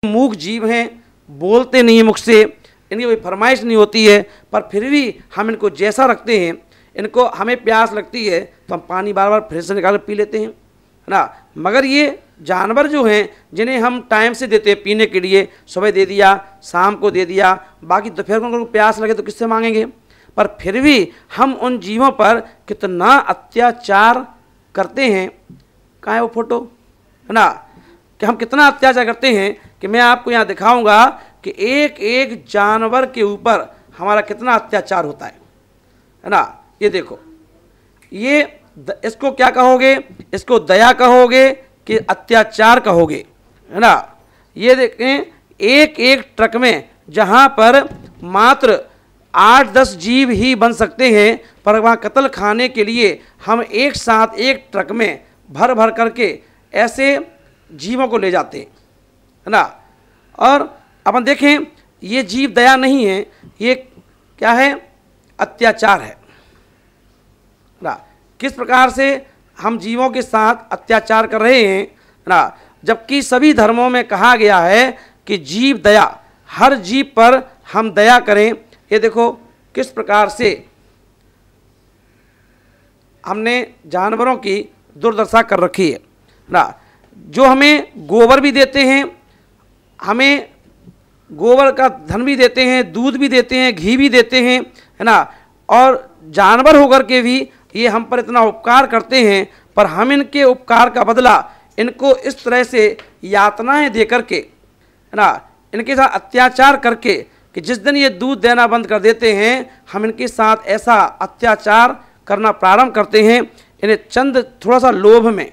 मूक जीव हैं, बोलते नहीं हैं मुख से, इनकी कोई फरमाइश नहीं होती है, पर फिर भी हम इनको जैसा रखते हैं, इनको हमें प्यास लगती है तो हम पानी बार बार फ्रिज से निकाल कर पी लेते हैं, है ना। मगर ये जानवर जो हैं जिन्हें हम टाइम से देते हैं पीने के लिए, सुबह दे दिया, शाम को दे दिया, बाकी दोपहर को उनको प्यास लगे तो किससे मांगेंगे, पर फिर भी हम उन जीवों पर कितना अत्याचार करते हैं। कहाँ है वो फोटो, है ना, कि हम कितना अत्याचार करते हैं कि मैं आपको यहाँ दिखाऊंगा कि एक एक जानवर के ऊपर हमारा कितना अत्याचार होता है ना। ये देखो, ये इसको क्या कहोगे, इसको दया कहोगे कि अत्याचार कहोगे, है ना। ये देखें, एक एक ट्रक में जहाँ पर मात्र 8-10 जीव ही बन सकते हैं, पर वहाँ कत्ल खाने के लिए हम एक साथ एक ट्रक में भर भर करके ऐसे जीवों को ले जाते हैं, है ना। और अपन देखें, ये जीव दया नहीं है, ये क्या है, अत्याचार है ना। किस प्रकार से हम जीवों के साथ अत्याचार कर रहे हैं ना, जबकि सभी धर्मों में कहा गया है कि जीव दया, हर जीव पर हम दया करें। ये देखो किस प्रकार से हमने जानवरों की दुर्दशा कर रखी है ना। जो हमें गोबर भी देते हैं, हमें गोबर का धन भी देते हैं, दूध भी देते हैं, घी भी देते हैं, है ना, और जानवर होकर के भी ये हम पर इतना उपकार करते हैं, पर हम इनके उपकार का बदला इनको इस तरह से यातनाएं दे करके, है ना, इनके साथ अत्याचार करके कि जिस दिन ये दूध देना बंद कर देते हैं, हम इनके साथ ऐसा अत्याचार करना प्रारंभ करते हैं। इन्हें चंद थोड़ा सा लोभ में,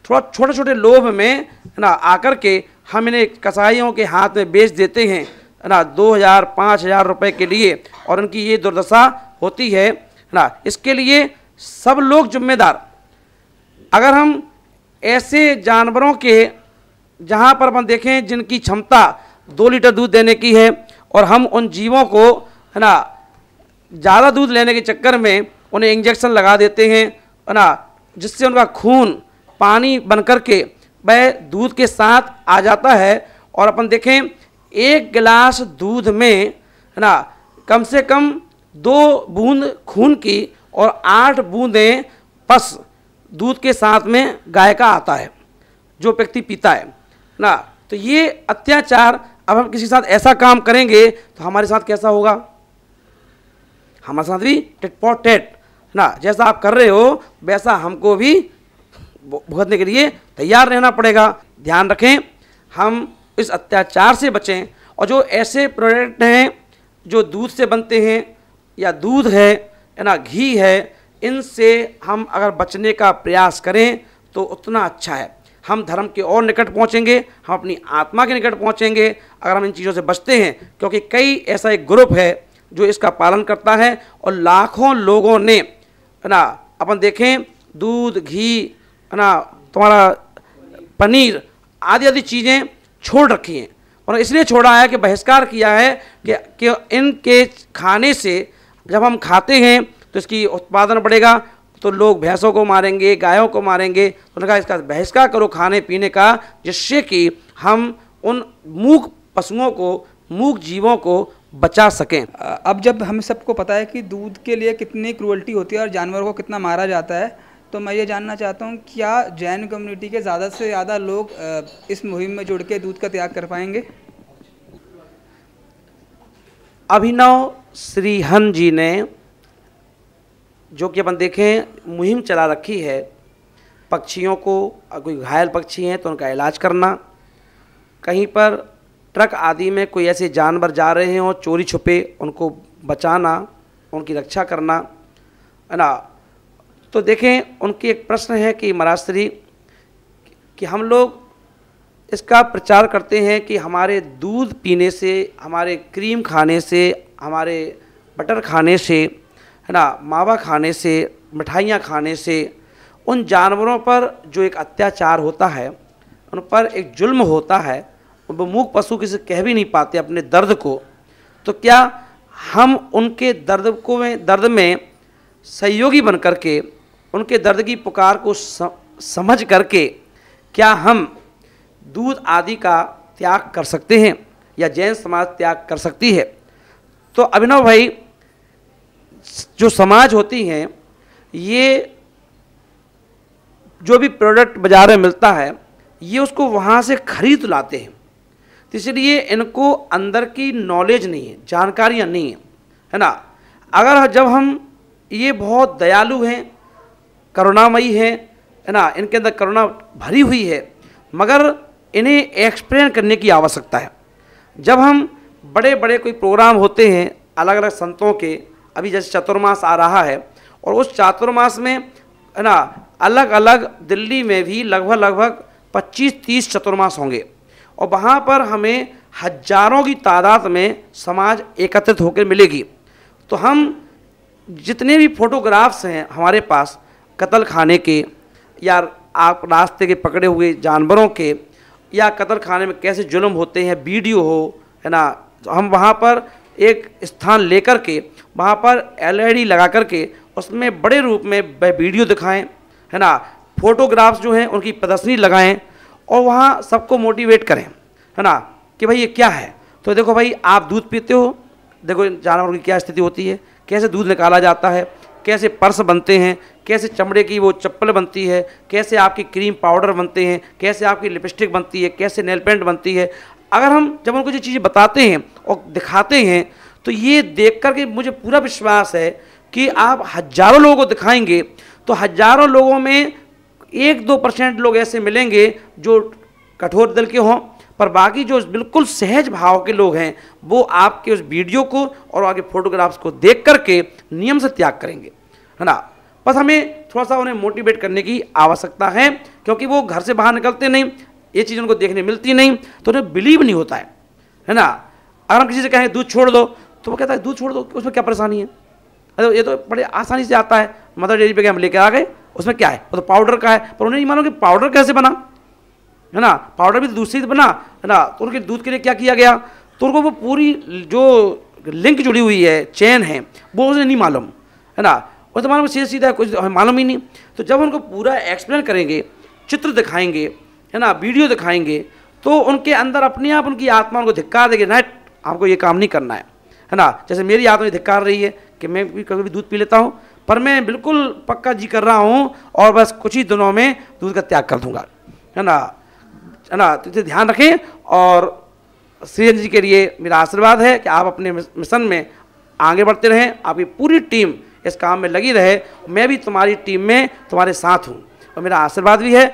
थोड़ा छोटे छोटे लोभ में, है ना, आकर के हम इन्हें कसाईयों के हाथ में बेच देते हैं, है ना, 2000-5000 रुपए के लिए, और उनकी ये दुर्दशा होती है ना। इसके लिए सब लोग जिम्मेदार। अगर हम ऐसे जानवरों के, जहाँ पर अपन देखें जिनकी क्षमता 2 लीटर दूध देने की है, और हम उन जीवों को, है ना, ज़्यादा दूध लेने के चक्कर में उन्हें इंजेक्शन लगा देते हैं, है ना, जिससे उनका खून पानी बन कर के वह दूध के साथ आ जाता है। और अपन देखें, 1 गिलास दूध में, है ना, कम से कम 2 बूंद खून की और 8 बूंदें पस दूध के साथ में गाय का आता है, जो व्यक्ति पीता है ना। तो ये अत्याचार, अब हम किसी के साथ ऐसा काम करेंगे तो हमारे साथ कैसा होगा, हमारे साथ भी टिट फॉर टेट ना, जैसा आप कर रहे हो वैसा हमको भी भुगतने के लिए तैयार रहना पड़ेगा। ध्यान रखें, हम इस अत्याचार से बचें। और जो ऐसे प्रोडक्ट हैं जो दूध से बनते हैं, या दूध है ना, घी है, इनसे हम अगर बचने का प्रयास करें तो उतना अच्छा है। हम धर्म के और निकट पहुंचेंगे, हम अपनी आत्मा के निकट पहुंचेंगे अगर हम इन चीज़ों से बचते हैं, क्योंकि कई ऐसा एक ग्रुप है जो इसका पालन करता है, और लाखों लोगों ने, है ना, अपन देखें दूध, घी, है ना, तुम्हारा पनीर आदि आदि चीज़ें छोड़ रखी हैं, और इसलिए छोड़ा है कि बहिष्कार किया है कि इनके खाने से जब हम खाते हैं तो इसकी उत्पादन बढ़ेगा, तो लोग भैंसों को मारेंगे, गायों को मारेंगे। तो उन्होंने कहा इसका बहिष्कार करो खाने पीने का, जिससे कि हम उन मूक पशुओं को, मूक जीवों को बचा सकें। अब जब हम सबको पता है कि दूध के लिए कितनी क्रूअल्टी होती है और जानवरों को कितना मारा जाता है, तो मैं ये जानना चाहता हूँ, क्या जैन कम्युनिटी के ज़्यादा से ज़्यादा लोग इस मुहिम में जुड़ के दूध का त्याग कर पाएंगे? अभिनव श्रीहन जी ने, जो कि अपन देखें मुहिम चला रखी है, पक्षियों को, कोई घायल पक्षी हैं तो उनका इलाज करना, कहीं पर ट्रक आदि में कोई ऐसे जानवर जा रहे हों चोरी छुपे, उनको बचाना, उनकी रक्षा करना, है ना। तो देखें, उनकी एक प्रश्न है कि महाराज श्री, कि हम लोग इसका प्रचार करते हैं कि हमारे दूध पीने से, हमारे क्रीम खाने से, हमारे बटर खाने से, है ना, मावा खाने से, मिठाइयाँ खाने से उन जानवरों पर जो एक अत्याचार होता है, उन पर एक जुल्म होता है, वो मूक पशु किसी कह भी नहीं पाते अपने दर्द को। तो क्या हम उनके दर्द में सहयोगी बन करके, उनके दर्द की पुकार को समझ करके, क्या हम दूध आदि का त्याग कर सकते हैं या जैन समाज त्याग कर सकती है। तो अभिनव भाई, जो समाज होती हैं, ये जो भी प्रोडक्ट बाजार में मिलता है ये उसको वहाँ से खरीद लाते हैं, तो इसलिए इनको अंदर की नॉलेज नहीं है, जानकारियाँ नहीं है ना। अगर जब हम ये बहुत दयालु हैं, करुणामयी हैं, है ना, इनके अंदर करुणा भरी हुई है, मगर इन्हें एक्सप्लेन करने की आवश्यकता है। जब हम बड़े बड़े कोई प्रोग्राम होते हैं अलग अलग संतों के, अभी जैसे चातुर्मास आ रहा है, और उस चातुर्मास में, है ना, अलग अलग दिल्ली में भी लगभग 25-30 चातुर्मास होंगे, और वहाँ पर हमें हजारों की तादाद में समाज एकत्रित होकर मिलेगी। तो हम जितने भी फोटोग्राफ्स हैं हमारे पास कत्ल खाने के, या आप रास्ते के पकड़े हुए जानवरों के, या कत्ल खाने में कैसे जुल्म होते हैं, वीडियो हो, है ना, तो हम वहाँ पर एक स्थान लेकर के वहाँ पर LED लगा करके उसमें बड़े रूप में वीडियो दिखाएं, है ना, फोटोग्राफ्स जो हैं उनकी प्रदर्शनी लगाएं, और वहाँ सबको मोटिवेट करें, है ना, कि भाई ये क्या है। तो देखो भाई, आप दूध पीते हो, देखो जानवरों की क्या स्थिति होती है, कैसे दूध निकाला जाता है, कैसे पर्स बनते हैं, कैसे चमड़े की वो चप्पल बनती है, कैसे आपकी क्रीम पाउडर बनते हैं, कैसे आपकी लिपस्टिक बनती है, कैसे नेल पेंट बनती है। अगर हम जब उनको ये चीज़ें बताते हैं और दिखाते हैं, तो ये देख कर के मुझे पूरा विश्वास है कि आप हजारों लोगों को दिखाएंगे तो हजारों लोगों में 1-2% लोग ऐसे मिलेंगे जो कठोर दिल के हों, पर बाकी जो बिल्कुल सहज भाव के लोग हैं वो आपके उस वीडियो को और आगे फोटोग्राफ्स को देख करके नियम से त्याग करेंगे, है ना। बस हमें थोड़ा सा उन्हें मोटिवेट करने की आवश्यकता है, क्योंकि वो घर से बाहर निकलते नहीं, ये चीज़ उनको देखने मिलती नहीं, तो उन्हें बिलीव नहीं होता है ना। अगर हम किसी से कहें दूध छोड़ दो, तो वो कहता है दूध छोड़ दो, उसमें क्या परेशानी है, अरे ये तो बड़े आसानी से आता है, मदर डेयरी पे हम लेकर आ गए, उसमें क्या है, वो तो पाउडर का है। पर उन्हें नहीं मालूम कि पाउडर कैसे बना, है ना, पाउडर भी तो दूध से ही बना, है ना। तो उनके दूध के लिए क्या किया गया, तो उनको वो पूरी जो लिंक जुड़ी हुई है, चेन है, वो उन्हें नहीं मालूम, है ना। वो तो मालूम सीधा सीधा कुछ मालूम ही नहीं। तो जब उनको पूरा एक्सप्लेन करेंगे, चित्र दिखाएंगे, है ना, वीडियो दिखाएंगे, तो उनके अंदर अपने आप उनकी आत्मा उनको धिक्कार देगी, नहीं आपको ये काम नहीं करना है ना। जैसे मेरी आत्मा धिक्कार रही है कि मैं भी कभी दूध पी लेता हूँ, पर मैं बिल्कुल पक्का जी कर रहा हूँ और बस कुछ ही दिनों में दूध का त्याग कर दूंगा, है ना। तो इसे ध्यान रखें, और श्रीजन जी के लिए मेरा आशीर्वाद है कि आप अपने मिशन में आगे बढ़ते रहें, आपकी पूरी टीम इस काम में लगी रहे। मैं भी तुम्हारी टीम में तुम्हारे साथ हूँ, और मेरा आशीर्वाद भी है।